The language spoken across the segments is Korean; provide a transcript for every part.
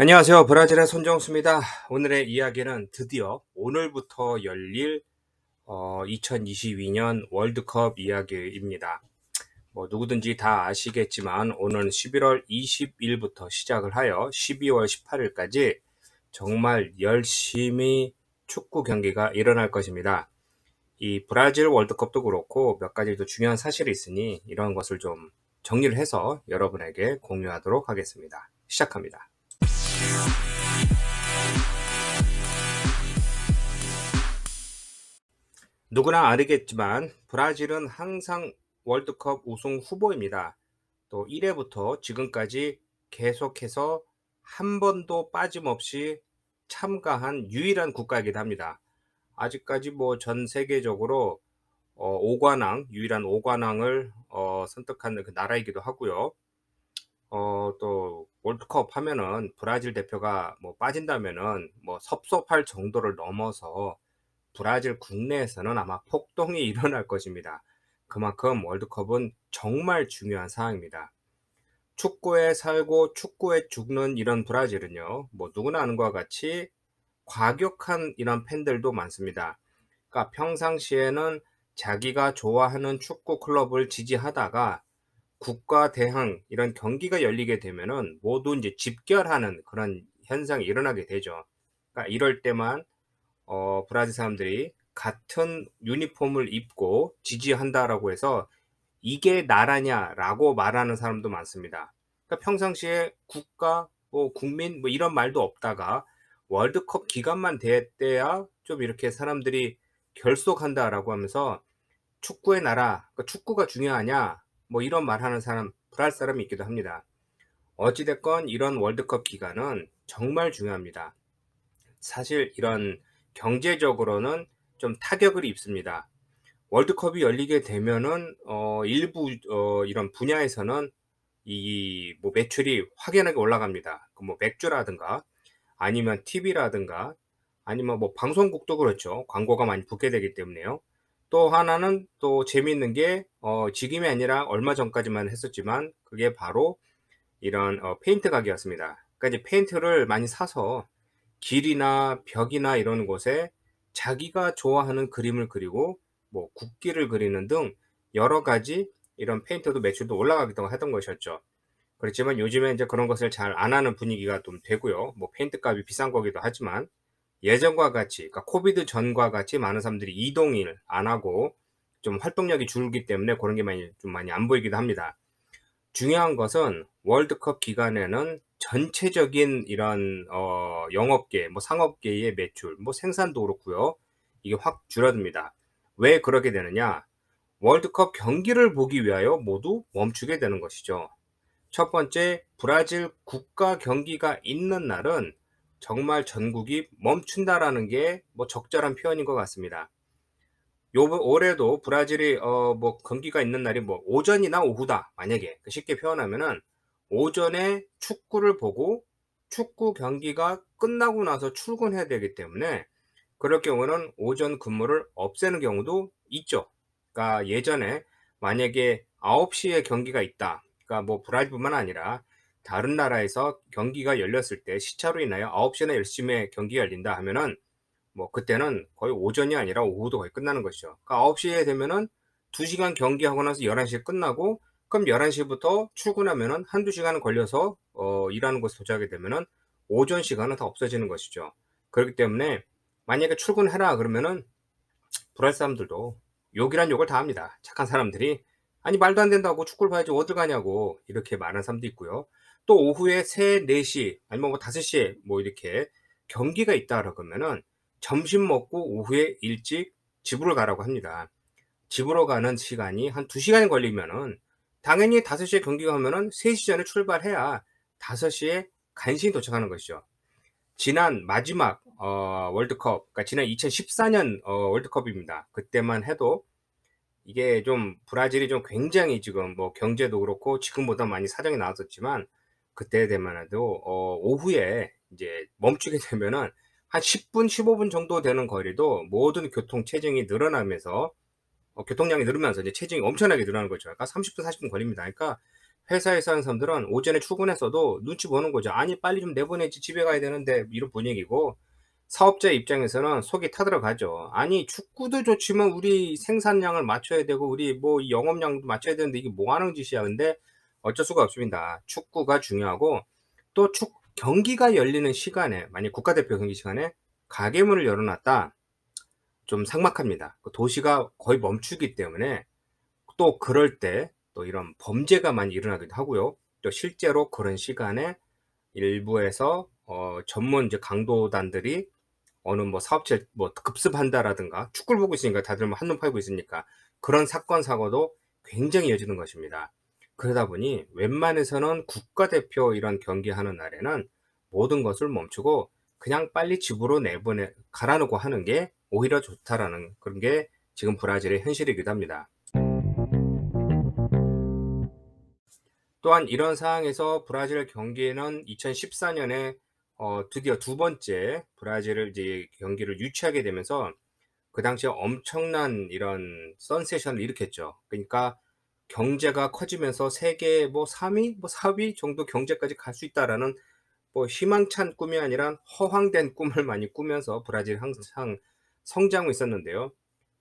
안녕하세요. 브라질의 손정수입니다. 오늘의 이야기는 드디어 오늘부터 열릴 2022년 월드컵 이야기입니다. 뭐 누구든지 다 아시겠지만 오는 11월 20일부터 시작을 하여 12월 18일까지 정말 열심히 축구 경기가 일어날 것입니다. 이 브라질 월드컵도 그렇고 몇 가지 또 중요한 사실이 있으니 이런 것을 좀 정리를 해서 여러분에게 공유하도록 하겠습니다. 시작합니다. 누구나 알겠지만 브라질은 항상 월드컵 우승 후보입니다. 또 1회부터 지금까지 계속해서 한 번도 빠짐없이 참가한 유일한 국가이기도 합니다. 아직까지 뭐 전 세계적으로 5관왕, 유일한 5관왕을 선택한 그 나라이기도 하고요. 또 월드컵 하면은 브라질 대표가 뭐 빠진다면은 뭐 섭섭할 정도를 넘어서 브라질 국내에서는 아마 폭동이 일어날 것입니다. 그만큼 월드컵은 정말 중요한 사항입니다. 축구에 살고 축구에 죽는 이런 브라질은요, 뭐 누구나 아는 것과 같이 과격한 이런 팬들도 많습니다. 그러니까 평상시에는 자기가 좋아하는 축구 클럽을 지지하다가 국가 대항 이런 경기가 열리게 되면은 모두 이제 집결하는 그런 현상이 일어나게 되죠. 그러니까 이럴 때만 브라질 사람들이 같은 유니폼을 입고 지지한다라고 해서 "이게 나라냐?"라고 말하는 사람도 많습니다. 그러니까 평상시에 국가, 뭐 국민 뭐 이런 말도 없다가 월드컵 기간만 돼야 좀 이렇게 사람들이 "결속한다."라고 하면서 "축구의 나라, 그러니까 축구가 중요하냐?" 뭐 이런 말하는 사람, 브라질 사람이 있기도 합니다. 어찌 됐건 이런 월드컵 기간은 정말 중요합니다. 사실 이런 경제적으로는 좀 타격을 입습니다. 월드컵이 열리게 되면은 일부 이런 분야에서는 이 뭐 매출이 확연하게 올라갑니다. 그 뭐 맥주라든가 아니면 TV라든가 아니면 뭐 방송국도 그렇죠. 광고가 많이 붙게 되기 때문에요. 또 하나는 또 재미있는 게 지금이 아니라 얼마 전까지만 했었지만 그게 바로 이런 페인트 가게였습니다. 그러니까 이제 페인트를 많이 사서 길이나 벽이나 이런 곳에 자기가 좋아하는 그림을 그리고 뭐 국기를 그리는 등 여러 가지 이런 페인터도 매출도 올라가기도 하던 것이었죠. 그렇지만 요즘에 이제 그런 것을 잘 안 하는 분위기가 좀 되고요. 뭐 페인트 값이 비싼 거기도 하지만 예전과 같이, 그러니까 코비드 전과 같이 많은 사람들이 이동을 안 하고 좀 활동력이 줄기 때문에 그런 게 많이 안 보이기도 합니다. 중요한 것은 월드컵 기간에는 전체적인 이런 영업계, 뭐 상업계의 매출, 뭐 생산도 그렇고요. 이게 확 줄어듭니다. 왜 그러게 되느냐? 월드컵 경기를 보기 위하여 모두 멈추게 되는 것이죠. 첫 번째, 브라질 국가 경기가 있는 날은 정말 전국이 멈춘다라는 게 뭐 적절한 표현인 것 같습니다. 요번 올해도 브라질이 뭐 경기가 있는 날이 뭐 오전이나 오후다. 만약에 그 쉽게 표현하면은 오전에 축구를 보고 축구 경기가 끝나고 나서 출근해야 되기 때문에 그럴 경우는 오전 근무를 없애는 경우도 있죠. 그러니까 예전에 만약에 9시에 경기가 있다. 그러니까 뭐 브라질뿐만 아니라 다른 나라에서 경기가 열렸을 때 시차로 인하여 9시나 10시에 경기가 열린다 하면은 뭐 그때는 거의 오전이 아니라 오후도 거의 끝나는 것이죠. 그러니까 9시에 되면은 2시간 경기하고 나서 11시에 끝나고 그럼 11시부터 출근하면은 1-2 시간 걸려서 일하는 곳에 도착하게 되면은 오전 시간은 다 없어지는 것이죠. 그렇기 때문에 만약에 "출근해라." 그러면은 브라질 사람들도 욕이란 욕을 다 합니다. 착한 사람들이 "아니 말도 안 된다고. 축구를 봐야지 어딜 가냐."고 이렇게 말하는 사람도 있고요. 또 오후에 3-4시 아니면 뭐 5시에 뭐 이렇게 경기가 있다라 그러면은 점심 먹고 오후에 일찍 집으로 가라고 합니다. 집으로 가는 시간이 한 2 시간이 걸리면은 당연히 5시에 경기가 하면은 3시 전에 출발해야 5시에 간신히 도착하는 것이죠. 지난 마지막 월드컵, 그러니까 지난 2014년 월드컵입니다. 그때만 해도 이게 좀 브라질이 좀 굉장히 지금 뭐 경제도 그렇고 지금보다 많이 사정이 나았었지만 그때 되만 해도 오후에 이제 멈추게 되면은 한 10 분, 15분 정도 되는 거리도 모든 교통 체증이 늘어나면서 교통량이 늘으면서 이제 체증이 엄청나게 늘어나는 거죠. 그러니까 30분, 40분 걸립니다. 그러니까 회사에서 하는 사람들은 오전에 출근했어도 눈치 보는 거죠. '아니 빨리 좀 내보내지 집에 가야 되는데.' 이런 분위기고, 사업자 입장에서는 속이 타들어가죠. '아니 축구도 좋지만 우리 생산량을 맞춰야 되고 우리 뭐 영업량도 맞춰야 되는데 이게 뭐 하는 짓이야.' 근데 어쩔 수가 없습니다. 축구가 중요하고, 또 경기가 열리는 시간에, 만약 국가대표 경기 시간에 가게문을 열어 놨다, 좀 삭막합니다. 그 도시가 거의 멈추기 때문에 또 그럴 때 또 이런 범죄가 많이 일어나기도 하고요. 또 실제로 그런 시간에 일부에서 전문 이제 강도단들이 어느 뭐 사업체를 뭐 급습한다라든가, 축구를 보고 있으니까 다들 뭐 한눈 팔고 있으니까 그런 사건 사고도 굉장히 이어지는 것입니다. 그러다 보니 웬만해서는 국가대표 이런 경기하는 날에는 모든 것을 멈추고 그냥 빨리 집으로 내보내 가라 놓고 하는 게 오히려 좋다라는 그런 게 지금 브라질의 현실이기도 합니다. 또한 이런 상황에서 브라질 경기는 2014 년에 드디어 두 번째 브라질을 이제 경기를 유치하게 되면서 그 당시에 엄청난 이런 센세이션을 일으켰죠. 그러니까 경제가 커지면서 세계 뭐 3 위, 뭐 4위 정도 경제까지 갈 수 있다라는 뭐 희망찬 꿈이 아니라 허황된 꿈을 많이 꾸면서 브라질이 항상 성장하고 있었는데요.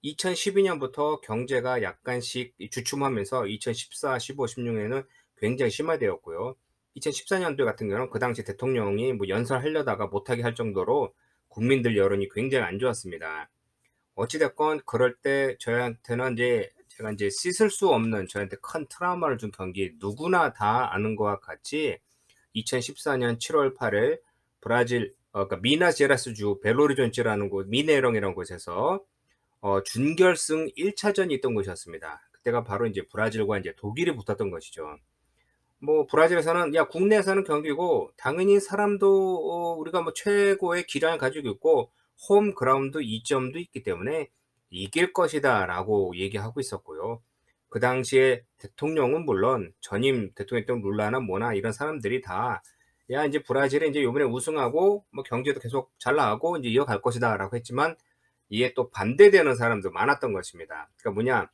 2012 년부터 경제가 약간씩 주춤하면서 2014, 15, 16에는 굉장히 심화되었고요. 2014 년도 같은 경우는 그 당시 대통령이 뭐 연설하려다가 못하게 할 정도로 국민들 여론이 굉장히 안 좋았습니다. 어찌 됐건 그럴 때 저희한테는 이제 제가 인제 씻을 수 없는 저희한테 큰 트라우마를 준 경기, 누구나 다 아는 것과 같이 2014년 7월 8일 브라질 그러니까 미나제라스주 벨로리존치라는 곳, 미네이롱이라는 곳에서 준결승 1 차전이 있던 곳이었습니다. 그때가 바로 인제 브라질과 인제 독일이 붙었던 것이죠. 뭐 브라질에서는 야 국내에서는 경기고 당연히 사람도 우리가 뭐 최고의 기량을 가지고 있고 홈 그라운드 이점도 있기 때문에 "이길 것이다."라고 얘기하고 있었고요. 그 당시에 대통령은 물론 전임 대통령이었던 룰라나 뭐나 이런 사람들이 다 "야 인제 브라질이 인제 요번에 우승하고 뭐 경기도 계속 잘 나가고 인제 이어갈 것이다."라고 했지만, 이에 또 반대되는 사람도 많았던 것입니다. 그러니까 뭐냐,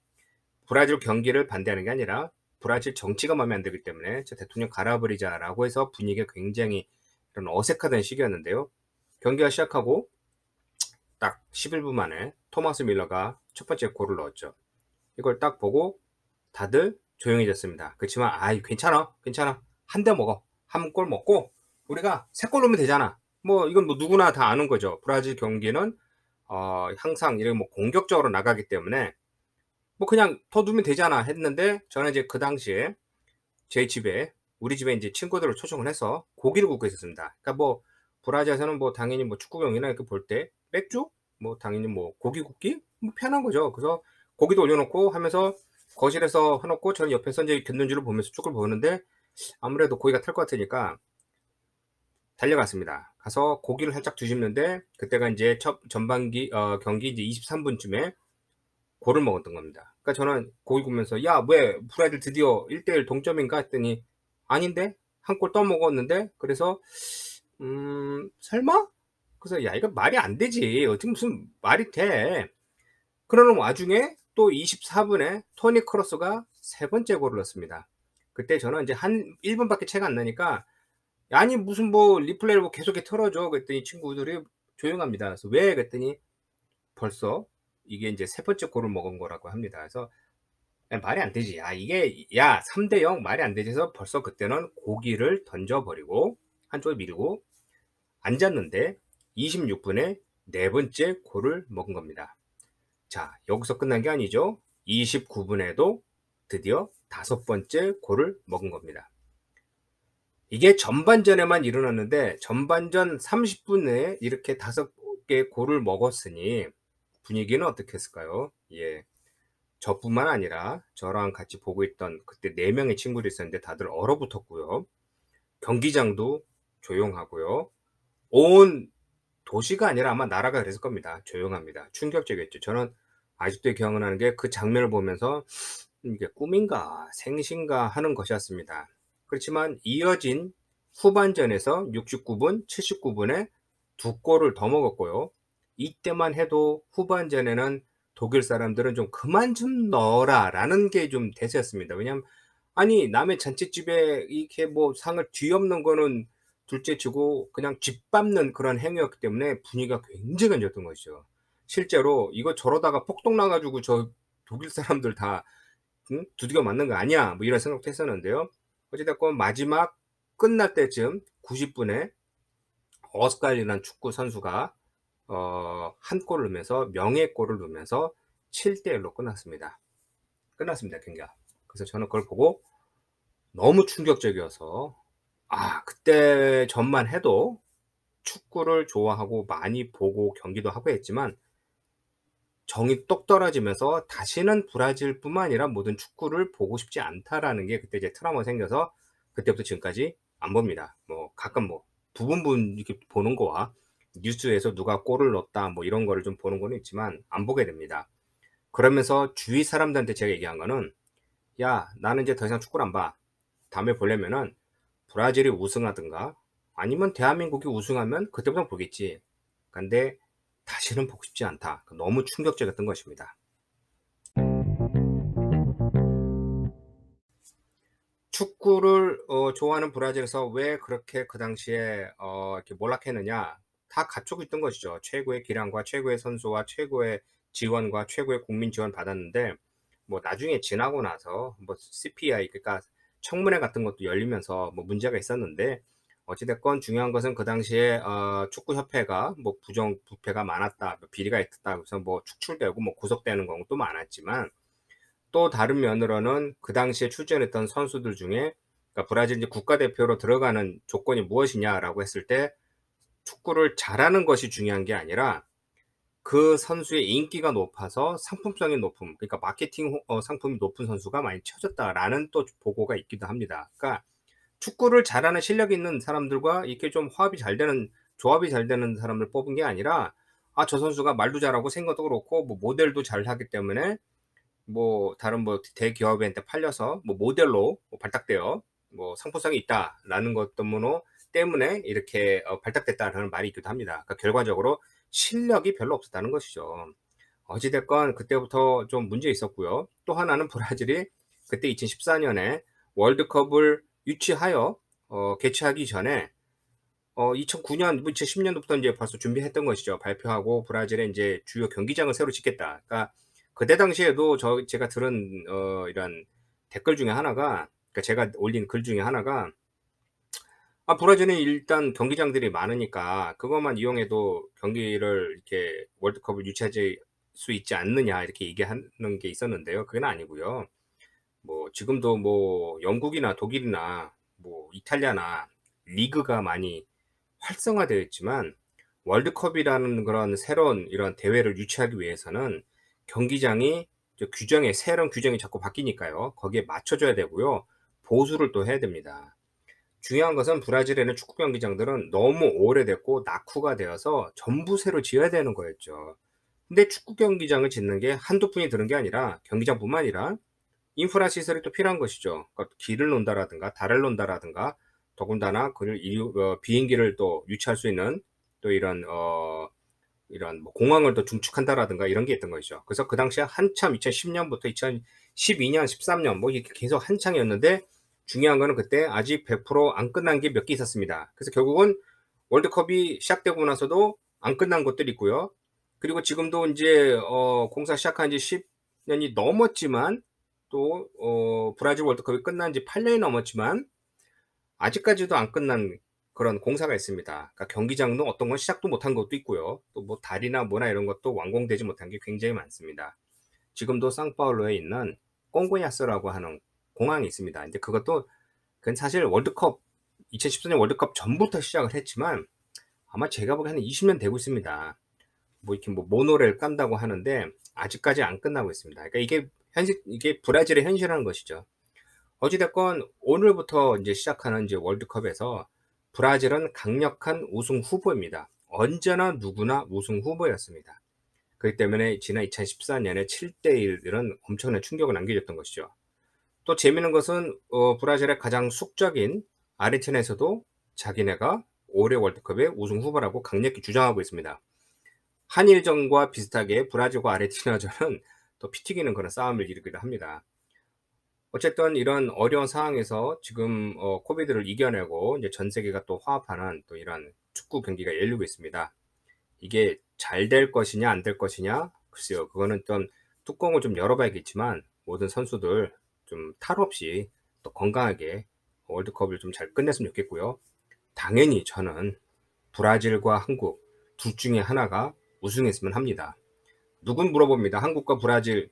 브라질 경기를 반대하는 게 아니라 브라질 정치가 마음에 안 들기 때문에 "저 대통령 갈아버리자."라고 해서 분위기가 굉장히 이런 어색하던 시기였는데요. 경기가 시작하고 딱 11분 만에 토마스 밀러가 첫 번째 골을 넣었죠. 이걸 딱 보고 다들 조용해졌습니다. 그렇지만 "아이 괜찮아, 괜찮아. 한 대 먹어. 한 골 먹고 우리가 3골 넣으면 되잖아." 뭐 이건 뭐 누구나 다 아는 거죠. 브라질 경기는 항상 이렇게 뭐 공격적으로 나가기 때문에 뭐 '그냥 더 넣으면 되잖아.' 했는데, 저는 이제 그 당시에 제 집에 우리 집에 인제 친구들을 초청을 해서 고기를 굽고 있었습니다. 그러니까 뭐 브라질에서는 뭐 당연히 뭐 축구 경기나 이렇게 볼 때 맥주, 뭐 당연히 뭐 고기 굽기 뭐 편한 거죠. 그래서 고기도 올려 놓고 하면서 거실에서 해 놓고 저는 옆에서 인제 곁눈질을 보면서 축구를 보는데, 아무래도 고기가 탈 것 같으니까 달려갔습니다. 가서 고기를 살짝 뒤집는데, 그때가 인제 첫 전반기 경기 이제 23 분쯤에 골을 먹었던 겁니다. 그러니까 저는 고기 굽면서 "야 왜 브라질 드디어 1대1 동점인가?" 했더니 "아닌데? 한 골 더 먹었는데?" 그래서 "설마?" 그래서 "야 이거 말이 안 되지. 어떻게 무슨 말이 돼." 그러는 와중에 또 24 분에 토니 크로스가 세 번째 골을 넣습니다. 그때 저는 인제 한 1 분밖에 차이가 안 나니까 "아니 무슨 뭐 리플레이를 뭐 계속해 틀어 줘." 그랬더니 친구들이 조용합니다. 그래서 "왜?" 그랬더니 벌써 이게 인제 세 번째 골을 먹은 거라고 합니다. 그래서 야 말이 안 되지. 야 이게 야 3대 0 말이 안 되지 해서 벌써 그때는 고기를 던져 버리고 한쪽에 미루고 앉았는데, 26 분에 네 번째 골을 먹은 겁니다. 자 여기서 끝난 게 아니죠. 29 분에도 드디어 다섯 번째 골을 먹은 겁니다. 이게 전반전에만 일어났는데 전반전 30분 내에 이렇게 다섯 개 골을 먹었으니 분위기는 어떻겠을까요? 예. 저뿐만 아니라 저랑 같이 보고 있던 그때 4 명의 친구들이 있었는데 다들 얼어붙었고요. 경기장도 조용하고요. 온 도시가 아니라 아마 나라가 그랬을 겁니다. 조용합니다. 충격적이었죠. 저는 아직도 기억나는 게 그 장면을 보면서 '이게 꿈인가 생신가.' 하는 것이었습니다. 그렇지만 이어진 후반전에서 69 분, 79 분에 두 골을 더 먹었고요. 이때만 해도 후반전에는 '독일 사람들은 좀 그만 좀 넣어라.'라는 게 좀 대세였습니다. 왜냐하면 아니 남의 잔칫집에 이렇게 뭐 상을 뒤엎는 거는 둘째치고 그냥 짓밟는 그런 행위였기 때문에 분위기가 굉장히 안 좋았던 것이죠. 실제로 '이거 저러다가 폭동 나 가지고 저 독일 사람들 다 응? 두들겨 맞는 거 아니야?' 뭐 이런 생각도 했었는데요. 어찌 됐건 마지막 끝날 때쯤 90 분에 어스칼리라는 축구 선수가 한 골을 넣으면서 명예골을 넣으면서 7대 1로 끝났습니다 경기가. 그래서 저는 그걸 보고 너무 충격적이어서 그때 전만 해도 축구를 좋아하고 많이 보고 경기도 하고 했지만 정이 똑 떨어지면서 '다시는 브라질뿐만 아니라 모든 축구를 보고 싶지 않다.'라는 게 그때 이제 트라우마가 생겨서 그때부터 지금까지 안 봅니다. 뭐 가끔 뭐 부분부분 이렇게 보는 거와 뉴스에서 누가 골을 넣었다 뭐 이런 거를 좀 보는 거는 있지만 안 보게 됩니다. 그러면서 주위 사람들한테 제가 얘기한 거는 "야 나는 이제 더 이상 축구를 안 봐. 다음에 보려면은 브라질이 우승하든가 아니면 대한민국이 우승하면 그때부터 보겠지. 근데 다시는 보고 싶지 않다." 너무 충격적이었던 것입니다. 축구를 좋아하는 브라질에서 왜 그렇게 그 당시에 이렇게 몰락했느냐. 다 갖추고 있던 것이죠. 최고의 기량과 최고의 선수와 최고의 지원과 최고의 국민 지원 받았는데 뭐 나중에 지나고 나서 뭐 CPI 그러니까 청문회 같은 것도 열리면서 뭐 문제가 있었는데 어찌 됐건 중요한 것은 그 당시에 축구협회가 뭐 부정 부패가 많았다, 뭐 비리가 있었다 그래서 뭐 축출되고 뭐 구속되는 경우도 많았지만 또 다른 면으로는 그 당시에 출전했던 선수들 중에 그러니까 브라질 이제 국가대표로 들어가는 조건이 무엇이냐라고 했을 때 축구를 잘하는 것이 중요한 게 아니라 그 선수의 인기가 높아서 상품성이 높음 그러니까 마케팅 상품이 높은 선수가 많이 쳐졌다라는 또 보고가 있기도 합니다. 그러니까 축구를 잘하는 실력이 있는 사람들과 이렇게 좀 화합이 잘 되는 조합이 잘 되는 사람을 뽑은 게 아니라 저 선수가 말도 잘하고 생각도 그렇고 뭐 모델도 잘하기 때문에 뭐 다른 뭐 대기업한테 팔려서 뭐 모델로 뭐 발탁되어 뭐 "상품성이 있다."라는 것 때문에 이렇게 발탁됐다라는 말이 있기도 합니다. 그러니까 결과적으로 실력이 별로 없었다는 것이죠. 어찌 됐건 그때부터 좀 문제 있었고요. 또 하나는 브라질이 그때 2014 년에 월드컵을 유치하여 개최하기 전에 2009년 뭐 2010 년도부터 인제 벌써 준비했던 것이죠. 발표하고 브라질에 인제 주요 경기장을 새로 짓겠다. 그러니까 그때 당시에도 제가 들은 이런 댓글 중에 하나가 그러니까 제가 올린 글 중에 하나가 브라질은 일단 경기장들이 많으니까 그것만 이용해도 경기를 이렇게 월드컵을 유치하지 수 있지 않느냐." 이렇게 얘기하는 게 있었는데요. 그건 아니고요. 뭐 지금도 뭐 영국이나 독일이나 뭐 이탈리아나 리그가 많이 활성화되어 있지만 월드컵이라는 그런 새로운 이런 대회를 유치하기 위해서는 경기장이 새로운 규정이 자꾸 바뀌니까요. 거기에 맞춰 줘야 되고요. 보수를 또 해야 됩니다. 중요한 것은 브라질에는 축구 경기장들은 너무 오래됐고 낙후가 되어서 전부 새로 지어야 되는 거였죠. 근데 축구 경기장을 짓는 게 한두 푼이 드는 게 아니라 경기장뿐만 아니라 인프라 시설이 또 필요한 것이죠. 그러니까 길을 논다라든가 다리를 논다라든가 더군다나 비행기를 또 유치할 수 있는 또 이런 뭐 공항을 또 중축한다라든가 이런 게 있던 것이죠. 그래서 그 당시에 한참 2010 년부터 2012년 13년 뭐 이렇게 계속 한창이었는데 중요한 거는 그때 아직 100%안 끝난 게 몇 개 있었습니다. 그래서 결국은 월드컵이 시작되고 나서도 안 끝난 것들이 있고요. 그리고 지금도 인제 공사 시작한 지 10 년이 넘었지만 또 브라질 월드컵이 끝난 지 8 년이 넘었지만 아직까지도 안 끝난 그런 공사가 있습니다. 그러니까 경기장도 어떤 건 시작도 못한 것도 있고요. 또 뭐 다리나 뭐나 이런 것도 완공되지 못한 게 굉장히 많습니다. 지금도 상파울루에 있는 꽁고야스라고 하는 공항이 있습니다. 근데 그건 사실 월드컵 2014년 월드컵 전부터 시작을 했지만 아마 제가 보기에는 20년 되고 있습니다. 뭐 이렇게 뭐 모노레일 깐다고 하는데 아직까지 안 끝나고 있습니다. 그러니까 이게 브라질의 현실이라는 것이죠. 어찌 됐건 오늘부터 인제 시작하는 인제 월드컵에서 브라질은 강력한 우승 후보입니다. 언제나 누구나 우승 후보였습니다. 그렇기 때문에 지난 2014 년에 7대 1은 엄청난 충격을 남겨줬던 것이죠. 또 재미있는 것은 브라질의 가장 숙적인 아르헨티나에서도 자기네가 올해 월드컵의 우승 후보라고 강력히 주장하고 있습니다. 한일전과 비슷하게 브라질과 아르헨티나전은 또 피 튀기는 그런 싸움을 일으키기도 합니다. 어쨌든 이런 어려운 상황에서 지금 코비드를 이겨내고 이제 전 세계가 또 화합하는 또 이런 축구 경기가 열리고 있습니다. 이게 잘 될 것이냐 안 될 것이냐 글쎄요. 그거는 좀 뚜껑을 좀 열어 봐야겠지만 모든 선수들 좀 탈 없이 또 건강하게 월드컵을 좀 잘 끝냈으면 좋겠고요. 당연히 저는 브라질과 한국 둘 중에 하나가 우승했으면 합니다. 누군 물어봅니다. 한국과 브라질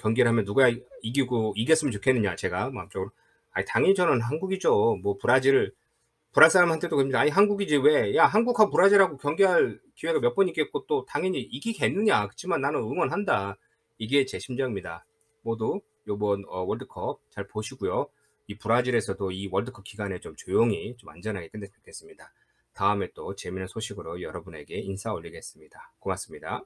경기를 하면 누가 이기고 이겼으면 좋겠느냐 제가 마음적으로. 아니 당연히 저는 한국이죠. 뭐 브라질 사람한테도 그럽니다. "아니 한국이지 왜. 야 한국하고 브라질하고 경기할 기회가 몇 번 있겠고 또 당연히 이기겠느냐. 그치만 나는 응원한다." 이게 제 심정입니다. 모두 요번 월드컵 잘 보시고요. 이 브라질에서도 이 월드컵 기간에 좀 조용히 좀 안전하게 끝냈으면 좋겠습니다. 다음에 또 재미있는 소식으로 여러분에게 인사 올리겠습니다. 고맙습니다.